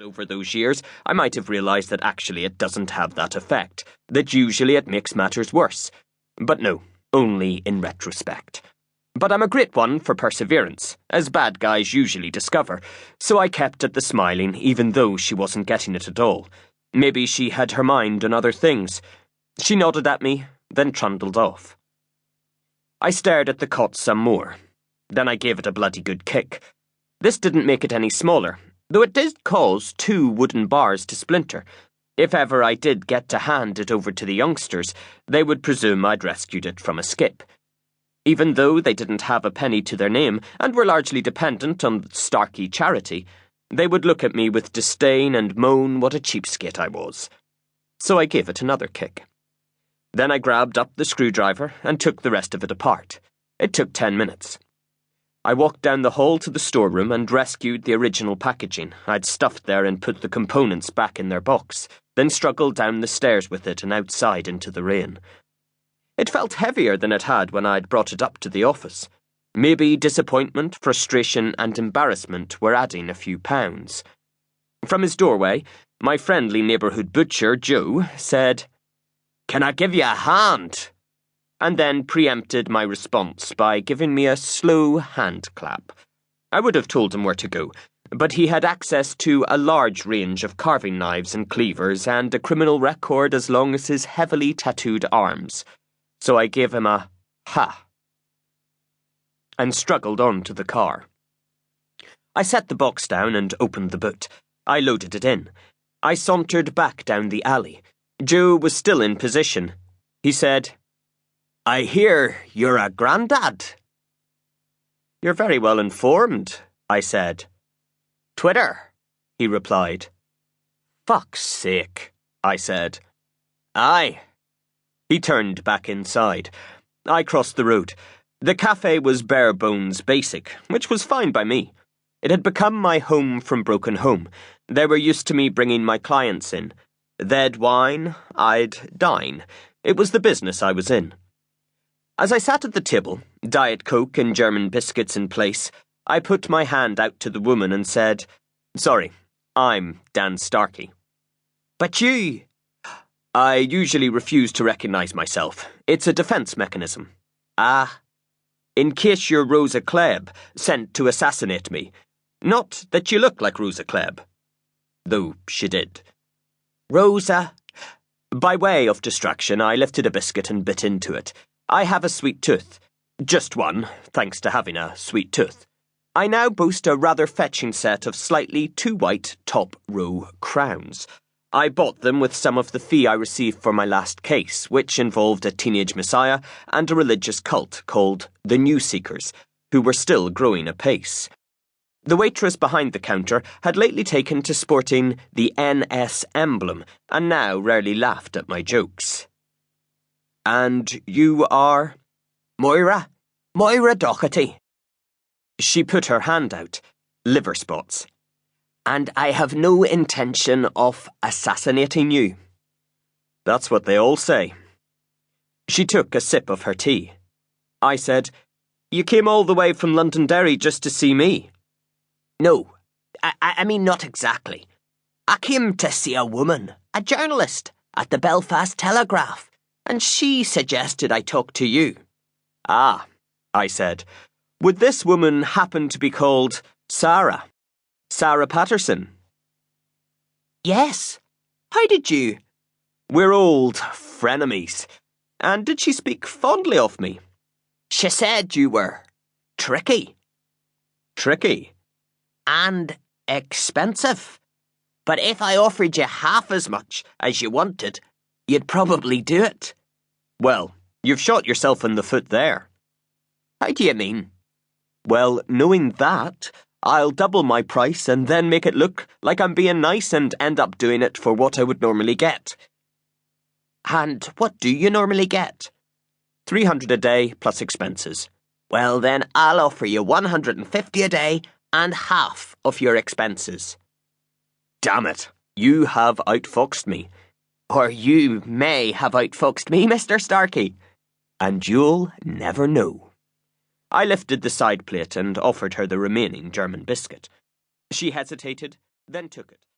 Over those years, I might have realised that actually it doesn't have that effect, that usually it makes matters worse. But no, only in retrospect. But I'm a great one for perseverance, as bad guys usually discover, so I kept at the smiling even though she wasn't getting it at all. Maybe she had her mind on other things. She nodded at me, then trundled off. I stared at the cot some more. Then I gave it a bloody good kick. This didn't make it any smaller, though it did cause 2 wooden bars to splinter. If ever I did get to hand it over to the youngsters, they would presume I'd rescued it from a skip. Even though they didn't have a penny to their name and were largely dependent on Starkey charity, they would look at me with disdain and moan what a cheapskate I was. So I gave it another kick. Then I grabbed up the screwdriver and took the rest of it apart. It took 10 minutes. I walked down the hall to the storeroom and rescued the original packaging I'd stuffed there and put the components back in their box, then struggled down the stairs with it and outside into the rain. It felt heavier than it had when I'd brought it up to the office. Maybe disappointment, frustration, and embarrassment were adding a few pounds. From his doorway, my friendly neighbourhood butcher, Joe, said, "Can I give you a hand?" and then preempted my response by giving me a slow hand clap. I would have told him where to go, but he had access to a large range of carving knives and cleavers and a criminal record as long as his heavily tattooed arms. So I gave him a ha and struggled on to the car. I set the box down and opened the boot. I loaded it in. I sauntered back down the alley. Joe was still in position. He said, "I hear you're a grandad." "You're very well informed," I said. "Twitter," he replied. "Fuck's sake," I said. "Aye." He turned back inside. I crossed the road. The cafe was bare bones basic, which was fine by me. It had become my home from broken home. They were used to me bringing my clients in. They'd wine, I'd dine. It was the business I was in. As I sat at the table, Diet Coke and German biscuits in place, I put my hand out to the woman and said, "Sorry, I'm Dan Starkey." "But you—" "I usually refuse to recognise myself. It's a defence mechanism." "Ah. In case you're Rosa Klebb, sent to assassinate me. Not that you look like Rosa Klebb." Though she did. "Rosa." By way of distraction, I lifted a biscuit and bit into it. I have a sweet tooth. Just one, thanks to having a sweet tooth. I now boast a rather fetching set of slightly too white top-row crowns. I bought them with some of the fee I received for my last case, which involved a teenage messiah and a religious cult called the New Seekers, who were still growing apace. The waitress behind the counter had lately taken to sporting the NS emblem, and now rarely laughed at my jokes. "And you are—" "Moira Doherty." She put her hand out. Liver spots. "And I have no intention of assassinating you." "That's what they all say." She took a sip of her tea. I said, "You came all the way from Londonderry just to see me." "No, I mean not exactly. I came to see a woman, a journalist, at the Belfast Telegraph, and she suggested I talk to you." "Ah," I said. "Would this woman happen to be called Sarah? Sarah Patterson?" "Yes. How did you—" "We're old frenemies. And did she speak fondly of me?" "She said you were tricky." "Tricky?" "And expensive. But if I offered you half as much as you wanted, you'd probably do it." "Well, you've shot yourself in the foot there." "How do you mean?" "Well, knowing that, I'll double my price and then make it look like I'm being nice and end up doing it for what I would normally get." "And what do you normally get?" $300 a day plus expenses." "Well then, I'll offer you $150 a day and half of your expenses." "Damn it, you have outfoxed me." "Or you may have outfoxed me, Mr. Starkey." "And you'll never know." I lifted the side plate and offered her the remaining German biscuit. She hesitated, then took it.